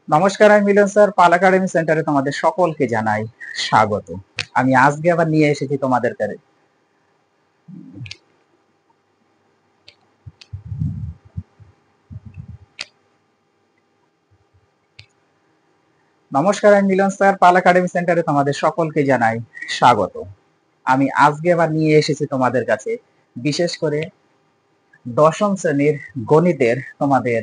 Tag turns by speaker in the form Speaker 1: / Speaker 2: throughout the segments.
Speaker 1: নমস্কার, আমি মিলন স্যার। পাল একাডেমি সেন্টারে তোমাদের সকলকে জানাই স্বাগত। আমি আজকে আবার নিয়ে এসেছি তোমাদের কাছে নমস্কার, আমি মিলন স্যার। পাল একাডেমি সেন্টারে তোমাদের সকলকে জানাই স্বাগত। আমি আজকে আবার নিয়ে এসেছি তোমাদের কাছে বিশেষ করে দশম শ্রেণীর গণিতের তোমাদের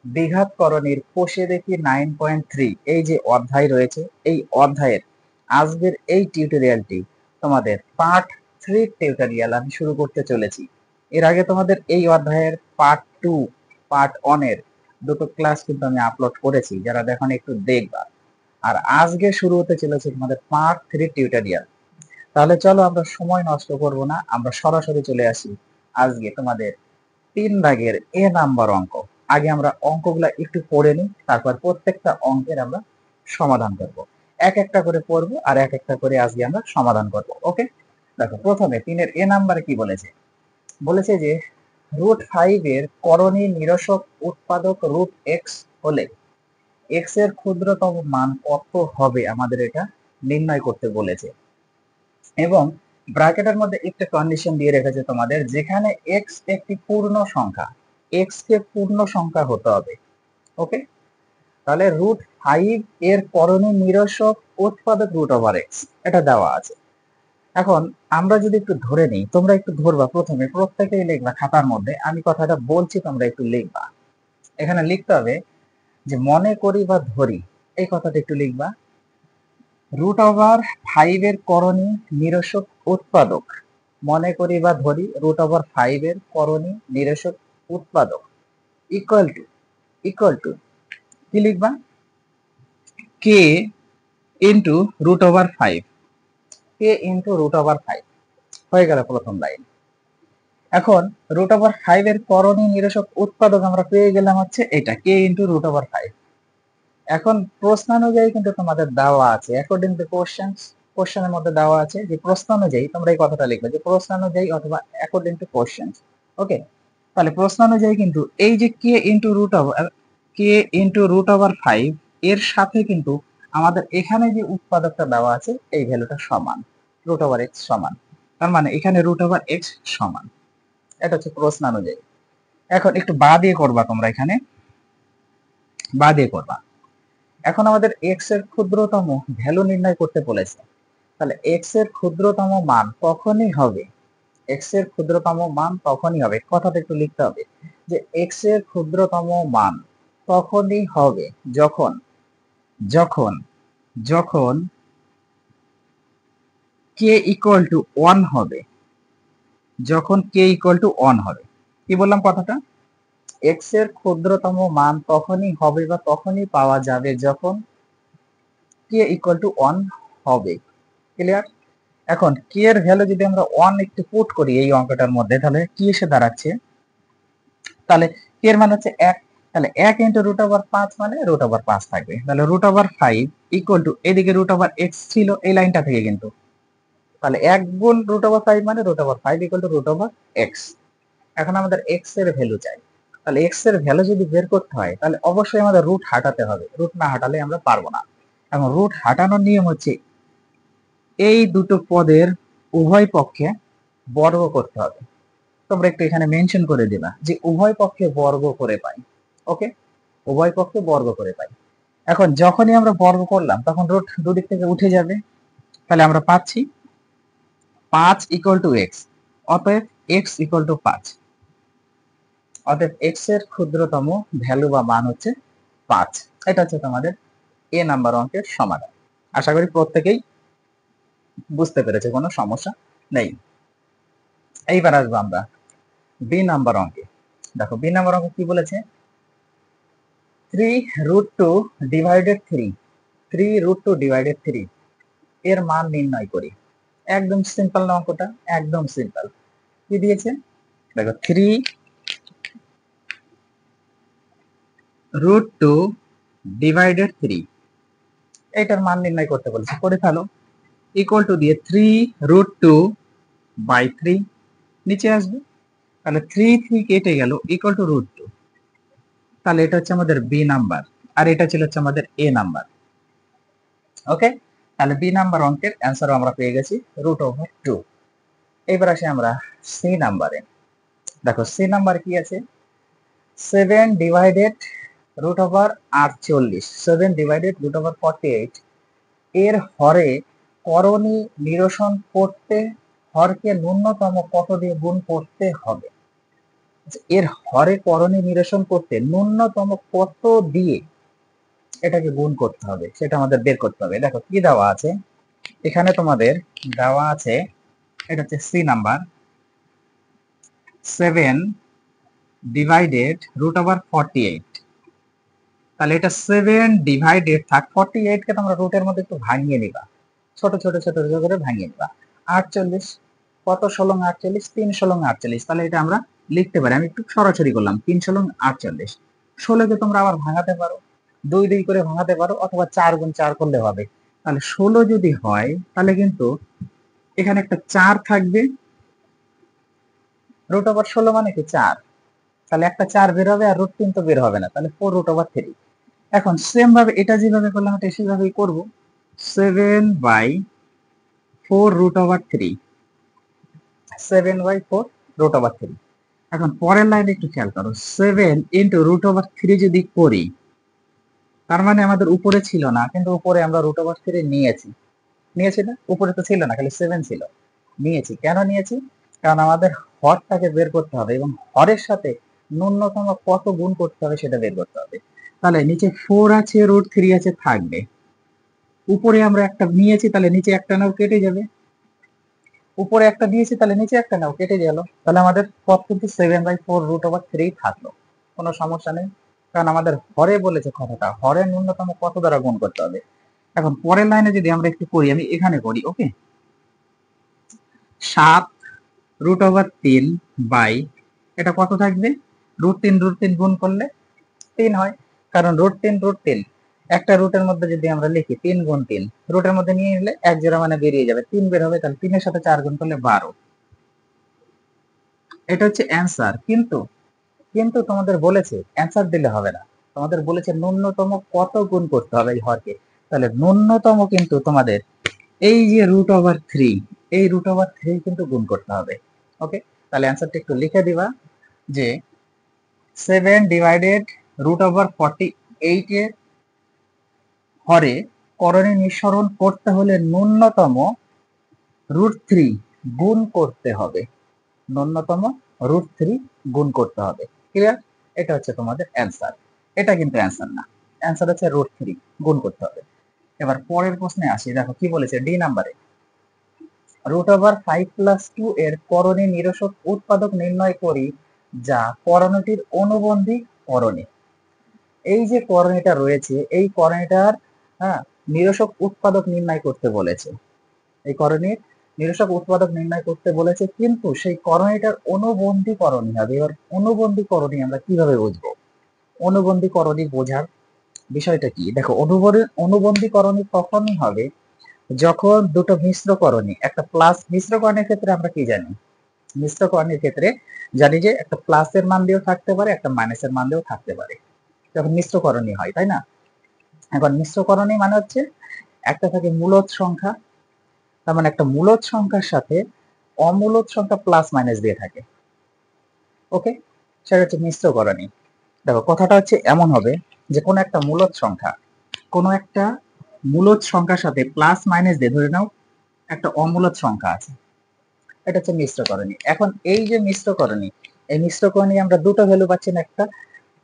Speaker 1: দ্বিঘাতকরণীর কোষে দেখি 9.3 এই যে অধ্যায় রয়েছে, এই অধ্যায়ের আজকের এই টিউটোরিয়ালটি তোমাদের পার্ট 3 টিউটোরিয়াল আমি শুরু করতে চলেছি। এর আগে তোমাদের এই অধ্যায়ের পার্ট 2, পার্ট 1 এর দুটো ক্লাস কিন্তু আমি আপলোড করেছি, যারা দেখো একটু দেখবা। আর আজকে শুরু হতে চলেছে তোমাদের পার্ট 3 টিউটোরিয়াল। তাহলে চলো আমরা সময় নষ্ট করব না, আমরা সরাসরি চলে আসি আজকে তোমাদের 3 দাগের এ নাম্বার অঙ্ক। আগে আমরা অঙ্কগুলা একটু পড়ে নিই, তারপর প্রত্যেকটা অঙ্কের আমরা সমাধান করব। এক একটা করে পড়ব আর এক একটা করে আজকে আমরা সমাধান করব। ওকে, দেখো প্রথমে 3 এ নাম্বারে কি বলেছে। বলেছে যে √5 এর করণী নিরসক উৎপাদক √x হলে x এর ক্ষুদ্রতম মান কত হবে আমাদের এটা নির্ণয় করতে বলেছে। এবং ব্র্যাকেটের মধ্যে একটা কন্ডিশন দিয়ে রেখেছে তোমাদের, যেখানে x একটি পূর্ণ সংখ্যা, x কে পূর্ণ সংখ্যা হতে হবে। ওকে, তাহলে √5 এর করণী নিরসক উৎপাদক √x এটা দেওয়া আছে। এখন আমরা যদি একটু ধরে নিই, তোমরা একটু ধরবা, প্রথমে প্রত্যেকেই লিখবা খাতার মধ্যে, আমি কথাটা বলছি তোমরা একটু লিখবা। এখানে লিখতে হবে যে মনে করি বা ধরি, এই কথাটা একটু লিখবা। √5 এর করণী নিরসক উৎপাদক, মনে করি বা ধরি √5 এর করণী নিরসক উৎপাদক ইকুয়াল টু কি লিখবা, k ইন্টু √5, k ইন্টু √5 হয়ে গেল প্রথম লাইন। এখন √5 এর করণী নিরসক উৎপাদক আমরা পেয়ে গেলাম হচ্ছে এটা, k ইন্টু √5। এখন প্রশ্নানুযায়ী কিন্তু তোমাদের দেওয়া আছে, অ্যাকর্ডিং টু কোশ্চেনের মধ্যে দেওয়া আছে যে প্রশ্নানুযায়ী তোমরা এই কথাটা লিখবে যে প্রশ্নানুযায়ী অথবা অ্যাকর্ডিং টু কোশ্চেন। ওকে, তাহলে প্রশ্নানুযায়ী কিন্তু এই যে k ইন্টু √5 এর সাথে কিন্তু আমাদের এখানে যে উৎপাদকটা দেওয়া আছে এই ভ্যালুটা সমান, √x সমান। তার মানে এখানে √x সমান, এটা হচ্ছে প্রশ্নানুযায়ী। এখন একটু বা দিয়ে করবা তোমরা, এখানে বা দিয়ে করবা। এখন আমাদের x এর ক্ষুদ্রতম ভ্যালু নির্ণয় করতে বলেছে, তাহলে x এর ক্ষুদ্রতম মান কখনই হবে, x এর ক্ষুদ্রতম মান তখনই হবে, কথাটা একটু লিখতে হবে যে x এর ক্ষুদ্রতম মান তখনই হবে যখন যখন যখন k ইকুয়াল টু 1 হবে, যখন k ইকুয়াল টু 1 হবে। কি বললাম কথাটা, x এর ক্ষুদ্রতম মান তখনই হবে বা তখনই পাওয়া যাবে যখন k ইকুয়াল টু 1 হবে। ক্লিয়ার? এখন k এর ভ্যালু যদি আমরা 1 একটু পুট করি এই অঙ্কটার মধ্যে, তাহলে কি এসে দাঁড়াচ্ছে, তাহলে k এর মান হচ্ছে 1, তাহলে 1 ইনটু √5 মানে √5 থাকবে। তাহলে √5 ইকুয়াল টু এদিকে √x ছিল এই লাইনটা থেকে কিন্তু, তাহলে 1 গুণ √5 মানে √5 ইকুয়াল টু √x। এখন আমাদের x এর ভ্যালু চাই, তাহলে x এর ভ্যালু যদি বের করতে হয় তাহলে অবশ্যই আমাদের রুট হাঁটাতে হবে, রুট না হাঁটালে আমরা পারবো না। এখন রুট হাঁটানোর নিয়ম হচ্ছে এই দুটো পদের উভয় পক্ষে বর্গ করতে হবে। তোমরা একটু এখানে মেনশন করে দিবা যে উভয় পক্ষে বর্গ করে পাই। ওকে, উভয় পক্ষে বর্গ করে পাই। এখন যখনই আমরা বর্গ করলাম তখন রুট দুদিক থেকে উঠে যাবে, তাহলে আমরা পাচ্ছি 5 ইকুয়াল টু x, অতএব x ইকুয়াল টু 5। অতএব x এর ক্ষুদ্রতম ভ্যালু বা মান হচ্ছে 5। এটা হচ্ছে তোমাদের এ নাম্বার অঙ্কের সমাধান। আশা করি প্রত্যেকেই বুঝতে পেরেছে, কোনো সমস্যা নেই। এইবার আসবো আমরা বি নাম্বার অঙ্কে। দেখো বি নাম্বার অঙ্ক কি বলেছে, 3√2 ডিভাইডেড 3 এর মান নির্ণয় করি। একদম সিম্পল না অঙ্কটা, একদম সিম্পল। কি দিয়েছে দেখো, 3√2 ডিভাইডেড 3, এটার মান নির্ণয় করতে বলেছে, করে ফেলো। ইকুয়াল টু দিয়ে 3√2/3 নিচে আসবে, তাহলে 3 কেটে গেল, ইকুয়াল টু √2। তাহলে এটা হচ্ছে আমাদের বি নাম্বার। আর এটা ছিল হচ্ছে আমাদের এ নাম্বার। ওকে, তাহলে বি নাম্বার অঙ্কের অ্যান্সারও আমরা পেয়ে গেছি √2। এবার আসি আমরা সি নাম্বারে। দেখো সি নাম্বার কি আছে, 7 ডিভাইডেড √48, 7 ডিভাইডেড √48 এর হরে করণী নিরসন করতে হরকে ন্যূনতম কত দিয়ে গুণ করতে হবে। এর হরে করণী নিরসন করতে ন্যূনতম কত দিয়ে এটাকে গুণ করতে হবে সেটা আমাদের বের করতে হবে। দেখো কি দেওয়া আছে এখানে, তোমাদের দেওয়া আছে, এটা হচ্ছে সি নাম্বার, 7 ডিভাইডেড √48। তাহলে এটা 7 ডিভাইডেড থাক 48 কে তোমরা রুটের মধ্যে একটু ভাঙিয়ে নিবা, ছোট ছোট ছোট ছোট করে ভাঙিয়ে নিবা। 48 কত 16 48, 3 16 48, তাহলে এটা আমরা লিখতে পারি, আমি একটু সরাসরি করলাম 3 16 48। 16 কে তোমরা আবার ভাঙাতে পারো, 2 2 করে ভাঙাতে পারো, অথবা 4 গুণ 4 করলে হবে। তাহলে 16 যদি হয় তাহলে কিন্তু এখানে একটা 4 থাকবে, √16 মানে কি 4, তাহলে একটা 4 বের হবে আর √3 তো বের হবে না, তাহলে 4√3। এখন সেম ভাবে এটা যেভাবে করলাম এটা সেভাবেই করব, 7/4√3, 7/4√3। এখন পরের লাইনে একটু খেয়াল করো, 7 ইন্টু √3 যদি করি, তার মানে আমাদের উপরে ছিল না, কিন্তু উপরে আমরা √3 নিয়েছি না, উপরে তো ছিল না, খালি 7 ছিল, নিয়েছি। কেন নিয়েছি? কারণ আমাদের হরটাকে বের করতে হবে এবং হরের সাথে ন্যূনতম কত গুণ করতে হবে সেটা বের করতে হবে। তাহলে নিচে 4 আছে, √3 আছে, থাকবে। উপরে আমরা একটা নিয়েছি, তাহলে নিচে একটা নাও কেটে যাবে, উপরে একটা দিয়েছি তাহলে নিচে একটা নাও কেটে গেল, তাহলে আমাদের পদ কিন্তু 7/4√3 থাকলো, কোনো সমস্যা নেই, কারণ আমাদের হরে বলেছে কথাটা, হরে ন্যূনতম কত দ্বারা গুণ করতে হবে। এখন পরের লাইনে যদি আমরা একটু করি, আমি এখানে করি, ওকে, 7√3 বাই, এটা কত থাকবে, √3 গুণ করলে 3 হয়, কারণ √3 একটা রুটের মধ্যে যদি আমরা লিখি 3 গুণ 3, রুটের মধ্যে নিয়ে নিলে 1 জোড়া মানে বেরিয়ে যাবে, 3 বের হবে, তাহলে 3 এর সাথে 4 গুণ করলে 12। এটা হচ্ছে অ্যান্সার। কিন্তু কিন্তু তোমাদের বলেছে অ্যান্সার দিলে হবে না, তোমাদের বলেছে ন্যূনতম কত গুণ করতে হবে এই হরকে। তাহলে ন্যূনতম কিন্তু তোমাদের এই যে √3, এই √3 কিন্তু গুণ করতে হবে। ওকে, তাহলে অ্যান্সারটা একটু লিখে দিবা যে 7 ডিভাইডেড √48 এর হরে করণী নিঃসরণ করতে হলে ন্যূনতম √3 গুণ করতে হবে, ন্যূনতম √3 গুণ করতে হবে। ক্লিয়ার? এটা হচ্ছে তোমাদের অ্যান্সার, এটা কিন্তু অ্যান্সার না, অ্যান্সার হচ্ছে √3 গুণ করতে হবে। এবার পরের প্রশ্নে আসি, দেখো কি বলেছে ডি নাম্বারে, √5+2 এর করণী নিরসক উৎপাদক নির্ণয় করি যা করণীটির অনুবন্ধী করণী। এই যে করণীটা রয়েছে এই করণীটার নিরসক উৎপাদক নির্ণয় করতে বলেছে, এই করণীর নিরসক উৎপাদক নির্ণয় করতে বলেছে, কিন্তু সেই করণীটার অনুবন্ধী করণী হবে। এবার অনুবন্ধী করণী আমরা কিভাবে বুঝবো? অনুবন্ধী করণী বোঝার বিষয়টা কি? দেখো, অনুবন্ধী করণী তখনই হবে যখন দুটো মিশ্র করণী, একটা প্লাস, মিশ্রকরণের ক্ষেত্রে আমরা কি জানি, মিশ্রকরণের ক্ষেত্রে জানি যে একটা প্লাসের মান দিয়েও থাকতে পারে, একটা মাইনাসের মান দিয়েও থাকতে পারে, যখন মিশ্রকরণী হয়, তাই না? এখন মিশ্রকরণী মানে হচ্ছে একটা থাকে মূলদ সংখ্যা, তার মানে একটা মূলদ সংখ্যার সাথে অমূলদ সংখ্যা প্লাস মাইনাস দিয়ে থাকে। ওকে, সেটা হচ্ছে মিশ্রকরণী। দেখো কথাটা হচ্ছে এমন হবে যে কোনো একটা মূলদ সংখ্যা, কোনো একটা মূলদ সংখ্যার সাথে প্লাস মাইনাস দিয়ে, ধরে নাও একটা অমূলদ সংখ্যা আছে, এটা হচ্ছে মিশ্রকরণী। এখন এই যে মিশ্রকরণী, এই মিশ্রকরণী আমরা দুটো ভ্যালু পাচ্ছি না, একটা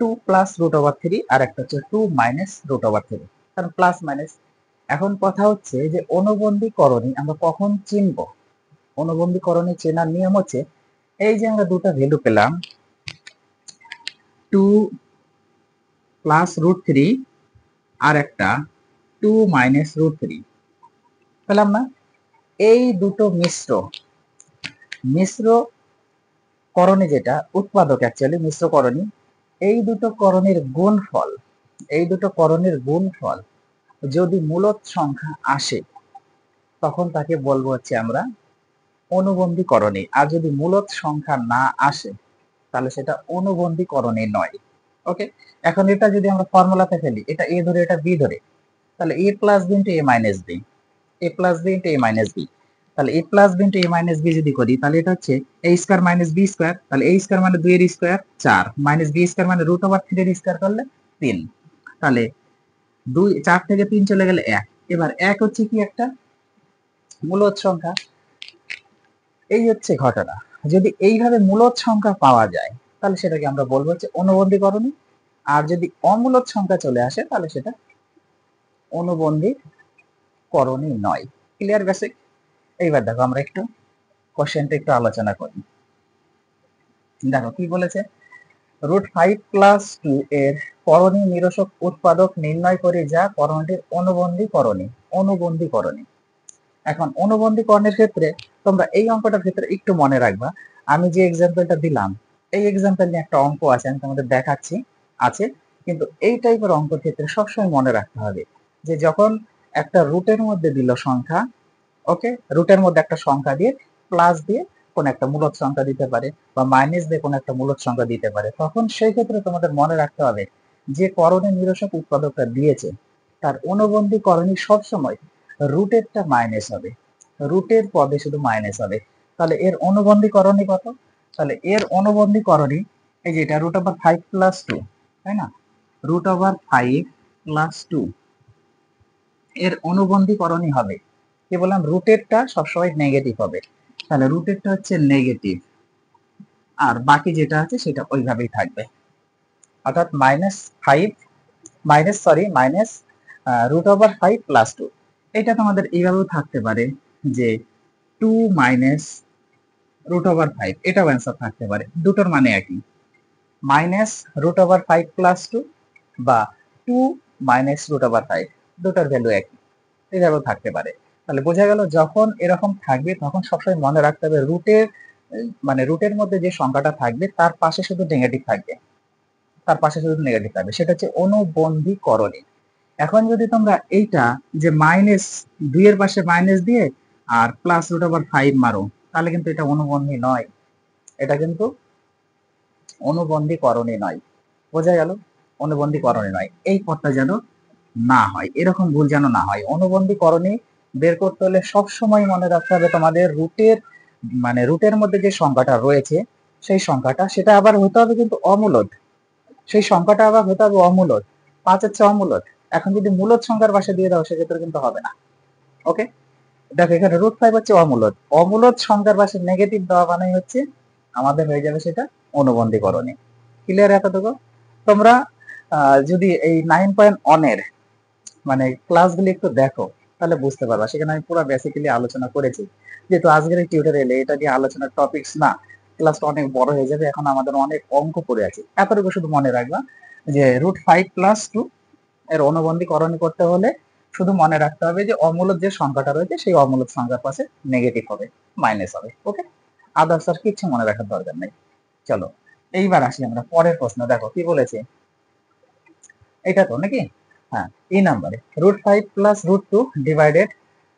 Speaker 1: 2 + √3 আর একটা হচ্ছে 2 - √3, কারণ প্লাস মাইনাস। এখন কথা হচ্ছে যে অনুবন্ধী করণী আমরা কখন চিনব? অনুবন্ধী করণী চেনার নিয়ম হচ্ছে, এই যে আমরা দুটো ভ্যালু পেলাম 2 + √3 আর একটা 2 - √3 পেলাম না, এই দুটো মিশ্র করণী, যেটা উৎপাদক অ্যাকচুয়ালি মিশ্র করণী, এই দুটো করণীর গুণফল, এই দুটো করণীর গুণফল যদি মূলদ সংখ্যা আসে তখন তাকে বলবো হচ্ছে আমরা অনুবন্ধী করণী, আর যদি মূলদ সংখ্যা না আসে তাহলে সেটা অনুবন্ধী করণী নয়। ওকে, এখন এটা যদি আমরা ফর্মুলাতে ফেলি, এটা এ ধরে এটা বি ধরে, তাহলে এ প্লাস বি ইন্টু এ মাইনাস বি, এ প্লাস বি ইন্টু এ মাইনাস বি, তাহলে এ প্লাস বি ইন্টু এ মাইনাস বি যদি করি তাহলে এটা হচ্ছে এ স্কয়ার মাইনাস বি স্কয়ার, তাহলে এ স্কয়ার মানে 2 এর স্কয়ার 4 মাইনাস বি স্কয়ার মানে রুট ওভার 3 এর স্কয়ার করলে 3, তাহলে 2 4 থেকে 3 চলে গেলে 1। এবার 1 হচ্ছে কি একটা মূলদ সংখ্যা। এই হচ্ছে ঘটনা, যদি এইভাবে মূলদ সংখ্যা পাওয়া যায় তাহলে সেটাকে আমরা বলবো হচ্ছে অনুবন্ধী করণী, আর যদি অমূলদ সংখ্যা চলে আসে তাহলে সেটা অনুবন্ধী করণী নয়। Clear basic? এইবার দেখো আমরা একটু কোশ্চেনটা একটু আলোচনা করি। দেখো কি বলেছে, √5 + 2 এর করণী নিরসক উৎপাদক নির্ণয় করে যা করণটির অনুবন্ধী করণী। অনুবন্ধী করণী, এখন অনুবন্ধী করণের ক্ষেত্রে তোমরা এই অঙ্কটার ক্ষেত্রে একটু মনে রাখবা, আমি যে এক্সাম্পলটা দিলাম এই এক্সাম্পল নিয়ে একটা অঙ্ক আছে, আমি তোমাদের দেখাচ্ছি আছে, কিন্তু এই টাইপের অঙ্কের ক্ষেত্রে সবসময় মনে রাখতে হবে যে যখন একটা রুটের মধ্যে দিল সংখ্যা, ওকে, রুটের মধ্যে একটা সংখ্যা দিয়ে প্লাস দিয়ে কোন একটা মূলদ সংখ্যা দিতে পারে বা মাইনাস দিয়ে কোন একটা মূলদ সংখ্যা দিতে পারে, তখন সেই ক্ষেত্রে তোমাদের মনে রাখতে হবে যে করণী নিরসক উৎপাদকটা দিয়েছে তার অনুবন্ধী করণী সবসময় রুটেরটা মাইনাস হবে, রুটের পদে শুধু মাইনাস হবে। তাহলে এর অনুবন্ধী করণী কত? তাহলে এর অনুবন্ধী করণী এই যে এটা √5 + 2, তাই না, √5 + 2 এর অনুবন্ধী করণী হবে, কি বললাম, রুটেরটা সবসময় নেগেটিভ হবে, তাহলে রুটেরটা হচ্ছে নেগেটিভ আর বাকি যেটা আছে সেটা ওইভাবেই থাকবে, অর্থাৎ -√5 + 2। এটা তোমাদের এইভাবেও থাকতে পারে যে 2 - √5, এটাও অ্যান্সার থাকতে পারে, দুটোর মানে একই, -√5 + 2 বা 2 - √5, দুটোর ভ্যালু একই, এভাবেও থাকতে পারে। তাহলে বোঝা গেল যখন এরকম থাকবে তখন সবসময় মনে রাখতে হবে রুটের মানে রুটের মধ্যে যে সংখ্যাটা থাকবে তার পাশে শুধু নেগেটিভ থাকবে, তার পাশে শুধু নেগেটিভ থাকবে, সেটা হচ্ছে অনুবন্ধী করণী। এখন যদি তোমরা এইটা যে -2 এর পাশে মাইনাস দিয়ে আর +√5 মারো তাহলে কিন্তু এটা অনুবন্ধী নয়, এটা কিন্তু অনুবন্ধী করণী নয়। বোঝা গেল? অনুবন্ধী করণী নয়, এই পথটা যেন না হয়, এরকম ভুল যেন না হয়। অনুবন্ধী করণী বের করতে হলে সব সময় মনে রাখতে হবে তোমাদের রুটের মধ্যে যে সংখ্যাটা রয়েছে সেই সংখ্যাটা, সেটা আবার হতে হবে কিন্তু অমূলদ, সেই সংখ্যাটা আবার হতে হবে অমূলদ, 5 হচ্ছে অমূলদ। এখন যদি মূলদ সংখ্যার পাশে দিয়ে দাও সেক্ষেত্রে কিন্তু হবে না। ওকে, দেখো এখানে √5 হচ্ছে অমূলদ, অমূলদ সংখ্যার পাশে নেগেটিভ দেওয়া মানে হচ্ছে আমাদের হয়ে যাবে সেটা অনুবন্ধী করণী। ক্লিয়ার এতটুকু? তোমরা যদি এই 9.1 এর মানে ক্লাসগুলি একটু দেখো তাহলে বুঝতে পারবা, সেখানে আমি পুরো বেসিক্যালি আলোচনা করেছি। যেহেতু আজকের এই টিউটোরিয়ালে এটা নিয়ে আলোচনার টপিকস না, ক্লাসটা অনেক বড় হয়ে যাবে, এখন আমাদের অনেক অঙ্ক পড়ে আছে, এতটুকু শুধু মনে রাখবা যে √5 + 2 এর অনুবন্ধী করণী করতে হলে শুধু মনে রাখতে হবে যে অমূলদ যে সংখ্যাটা রয়েছে সেই অমূলদ সংখ্যার পাশে নেগেটিভ হবে, মাইনাস হবে। ওকে, আদার্স আর কিছু মনে রাখার দরকার নেই। চলো এইবার আসি আমরা পরের প্রশ্ন। দেখো কি বলেছে, এটা তো নাকি, হ্যাঁ, এই নাম্বারে √5 + √2 ডিভাইডেড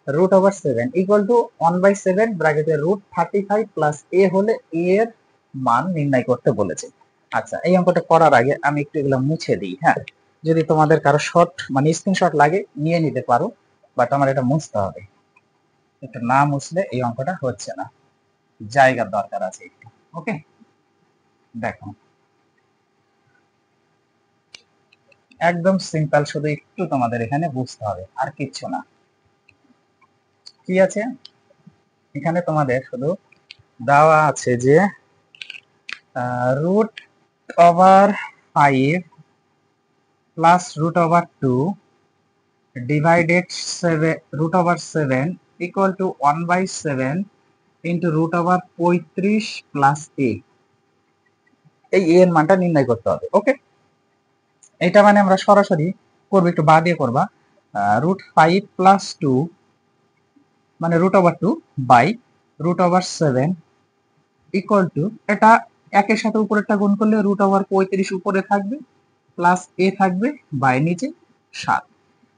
Speaker 1: √7 ইকুয়াল টু 1/7 ব্র্যাকেটে √35 + a হলে a এর মান নির্ণয় করতে বলেছে। আচ্ছা, এই অঙ্কটা করার আগে আমি একটু এগুলো মুছে দিই, হ্যাঁ, যদি তোমাদের কারো শর্ট মানে স্ক্রিনশট লাগে নিয়ে নিতে পারো, বাট আমার এটা মুছতে হবে, এটা না মুছলে এই অঙ্কটা হচ্ছে না, জায়গার দরকার আছে একটু। ওকে, দেখো একদম সিম্পল, শুধু একটু তোমাদের এখানে বুঝতে হবে আর কিচ্ছু না। কি আছে এখানে, তোমাদের শুধু দেওয়া আছে যে √5 + √2 divided √7 equal to 1/7 into √35 + a, এই এর মানটা নির্ণয় করতে হবে। ওকে, এটা মানে আমরা সরাসরি করবো, একটু বাদ দিয়ে করবা, √5 + 2 মানে √2 বাই √7 ইকুয়াল টু, এটা একের সাথে উপরেরটা গুণ করলে √35 উপরে থাকবে প্লাস a থাকবে বাই নিচে 7।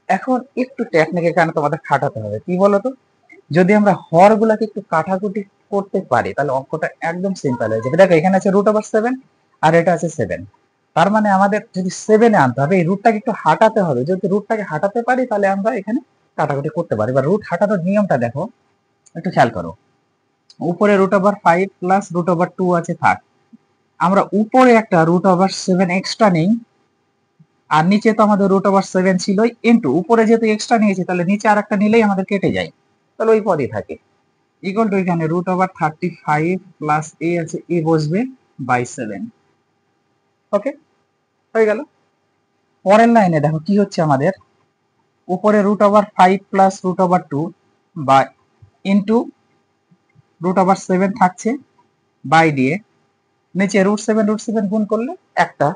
Speaker 1: এখন একটু টেকনিক এখানে তোমাদের খাটাতে হবে, কি বলতো, যদি আমরা হর গুলাকে একটু কাটাকুটি করতে পারি তাহলে অঙ্কটা একদম সিম্পল হয়ে যাবে। দেখো এখানে আছে √7 আর এটা আছে 7, তার মানে আমাদের যদি 7-এ আনতে হবে, এই রুটটাকে একটু হাঁটাতে হবে। যদি রুটটাকে হাঁটাতে পারি তাহলে আমরা এখানে কাটাকুটি করতে পারি। এবার রুট হাঁটানোর নিয়মটা দেখো, একটু খেয়াল করো। উপরে √5 প্লাস √2 আছে, থাক। আমরা উপরে একটা √7 এক্সট্রা নেই, আর নিচে তো আমাদের √7 ছিলই, ইনটু উপরে যেহেতু এক্সট্রা নিয়েছি তাহলে নিচে আর একটা নিলেই আমাদের কেটে যায়, তাহলে ওই পদই থাকে। ইকুয়াল টু এখানে √35 প্লাস এ আছে, এ বসবে বাই 7। ওকে, হয়ে গেল। পরের লাইনে দেখো কি হচ্ছে আমাদের, উপরে √5 প্লাস √2 বা ইনটু √7 থাকছে, বাই দিয়ে নিচে √7 গুণ করলে একটা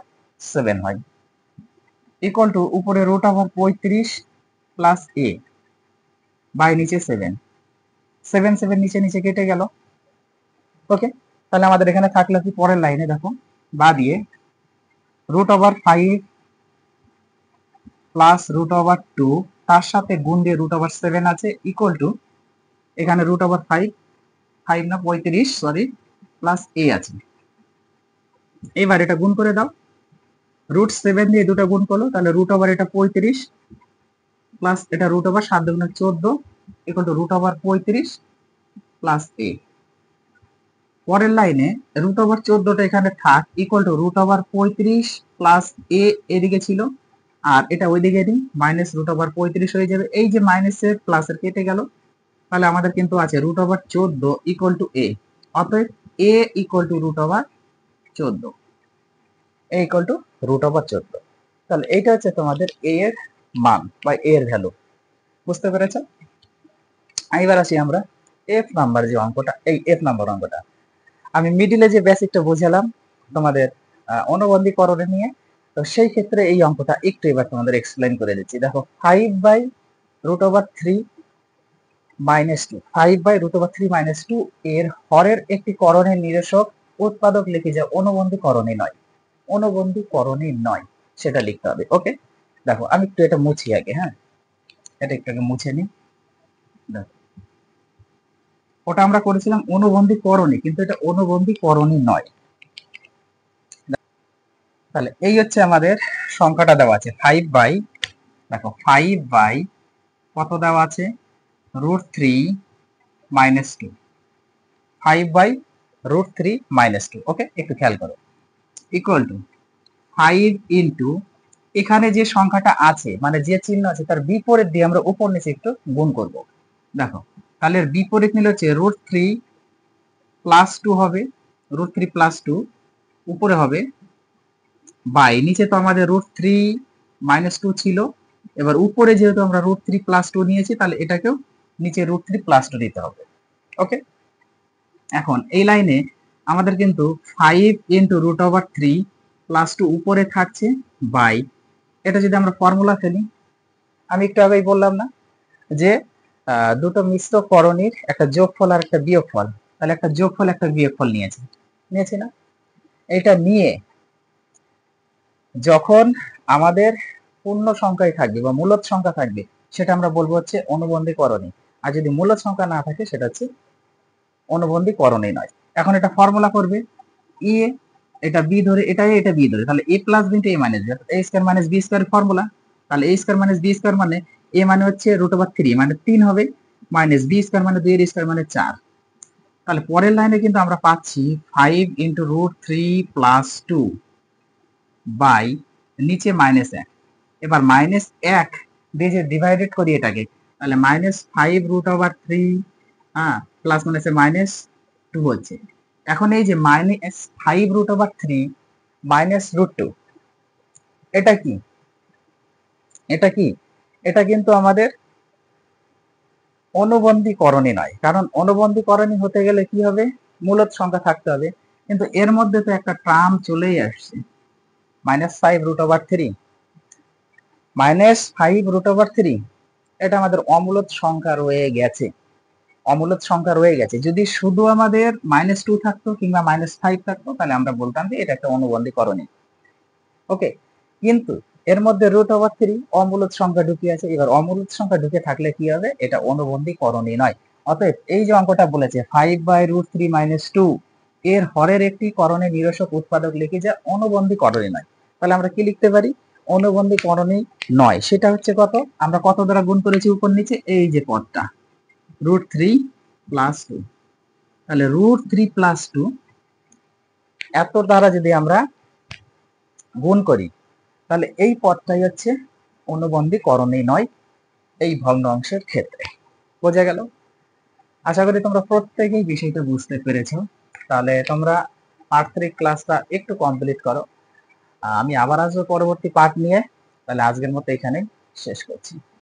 Speaker 1: 7 হয়, ইকুয়াল টু উপরে √35 প্লাস এ বাই নিচে 7, 7 নিচে নিচে কেটে গেল। ওকে, তাহলে আমাদের এখানে থাকলো কি, পরের লাইনে দেখো বা দিয়ে √5 প্লাস √2 তার সাথে গুণ দিয়ে √7 আছে, ইকুয়াল টু এখানে √5 না 35 সরি প্লাস এ আছে। এবার এটা গুণ করে দাও, √7 দিয়ে দুটো গুণ করলো, তাহলে এটা 35 প্লাস এটা √7 দুগুণে 14 ইকুয়াল টু √35 প্লাস এ। পরের লাইনে √14টা এখানে থাক, ইকুয়াল টু √35 প্লাস এ এদিকে ছিল, আর এটা ওইদিকে দিই, মাইনাস √35 হয়ে যাবে। এই যে মাইনাসের প্লাসের কেটে গেল, তাহলে আমাদের কিন্তু আছে √14 ইকুয়াল টু এ। অতএব a equal to √14, a equal to √14। তাহলে এইটা হচ্ছে তোমাদের এ এর মান বা এ এর ভ্যালু। বুঝতে পেরেছ? এবার আসি আমরা এফ নাম্বার যে অঙ্কটা, এই এফ নাম্বার অঙ্কটা আমি মিডিলে যে বেসিকটা বুঝালাম তোমাদের অনুবন্ধীকরণে নিয়ে, তো সেই ক্ষেত্রে এই অঙ্কটা একটু এবার তোমাদের এক্সপ্লেন করে দিচ্ছি। দেখো 5/√3 -2, 5/√3 - 2 এর হরের একটি করণের নিরসক উৎপাদক লিখে যা অনুবন্ধীকরণে নয়, অনুবন্ধীকরণে নয় সেটা লিখতে হবে। ওকে, দেখো আমি একটু এটা মুছি আগে, হ্যাঁ এটা একটু আগে মুছে নিই। দেখো ওটা আমরা করেছিলাম অনুবন্ধীকরণে, কিন্তু এটা অনুবন্ধীকরণে নয়। তাহলে এই হচ্ছে আমাদের সংখ্যাটা দেওয়া আছে 5 দেখো 5 কত দেওয়া আছে, √3 - 2, 5/√3 - 2। ওকে, একটু খেয়াল করো, ইকুয়াল টু 5 ইন্টু এখানে যে সংখ্যাটা আছে মানে যে চিহ্ন আছে তার বিপরীত দিয়ে আমরা উপর নিচে একটু গুণ করব। দেখো তাহলে এর বিপরীত নিলে হচ্ছে √3 + 2 হবে, √3 + 2 উপরে হবে বাই নিচে তো আমাদের √3 - 2 ছিল, এবার উপরে যেহেতু আমরা √3 + 2 নিয়েছি তাহলে এটাকেও নিচে √3 + 2 দিতে হবে। ওকে, এখন এই লাইনে আমাদের কিন্তু 5 ইন্টু √3 + 2 উপরে থাকছে বাই, এটা যদি আমরা ফর্মুলা ফেলি, আমি একটু আগেই বললাম না যে দুটো মিশ্র করণীর একটা যোগফল আর একটা বিয়োগফল, তাহলে একটা যোগফল একটা বিয়োগফল নিয়েছি না, এটা নিয়ে যখন আমাদের পূর্ণ সংখ্যায় থাকবে বা মূলদ সংখ্যা থাকবে সেটা আমরা বলবো হচ্ছে অনুবন্ধীকরণী, আর যদি মূলদ সংখ্যা না থাকে সেটা হচ্ছে অনুবন্ধীকরণী নয়। এখন এটা ফর্মুলা করবে এ, এটা বি ধরে, এটা বি ধরে, তাহলে a plus b into a minus b, a square minus b square formula. তাহলে a square minus b square মানে a মানে হচ্ছে √3 মানে 3 হবে, মাইনাস বি স্কয়ার মানে 2 এর স্কয়ার মানে 4। তাহলে পরের লাইনে কিন্তু আমরা পাচ্ছি 5 ইন্টু √3 + 2 বাই নিচে -1। এবার -1 দিয়ে যে ডিভাইডেড করি এটাকে, তাহলে -5√3 হ্যাঁ প্লাস -2 হচ্ছে। এখন এই যে -5√3 -√2 এটা কি, এটা কি, এটা কিন্তু আমাদের অনুবন্ধীকরণী নয়, কারণ অনুবন্ধীকরণী হতে গেলে কি হবে, মূলদ সংখ্যা থাকতে হবে, কিন্তু এর মধ্যে তো একটা টার্ম চলেই আসছে -5√3 -5√3, এটা আমাদের অমূলদ সংখ্যা রয়ে গেছে, অমূলদ সংখ্যা রয়ে গেছে। যদি শুধু আমাদের -2 থাকতো কিংবা -5 থাকতো তাহলে আমরা বলতাম যে এটা একটা অনুবন্ধীকরণী। ওকে, কিন্তু এর মধ্যে √3 অমূলদ সংখ্যা ঢুকে আছে, এবার অমূলদ সংখ্যা ঢুকে থাকলে কি হবে, এটা অনুবন্ধীকরণী নয়। অতএব এই যে অঙ্কটা বলেছে 5/√3 - 2 এর হরের একটি করণের নিরসক উৎপাদক লিখে যা অনুবন্ধীকরণী নয়, তাহলে আমরা কি লিখতে পারি, অনুবন্ধী করণী নয়, সেটা হচ্ছে কত, আমরা কত দ্বারা গুণ করেছি উপর নিচে, এই যে পদটা √3 + 2, তাহলে √3 + 2 এত দ্বারা যদি আমরা গুণ করি, তাহলে এই পদটাই হচ্ছে অনুবন্ধী করণী নয় এই ভগ্ন অংশের ক্ষেত্রে। বোঝা গেল? আশা করি তোমরা প্রত্যেকেই বিষয়টা বুঝতে পেরেছো। তাহলে তোমরা পার্ট 3 ক্লাসটা একটু কমপ্লিট করো। আমি আবার আসবো পরবর্তী পার্ট নিয়ে। তাহলে আজকের মতো এখানেই শেষ করছি।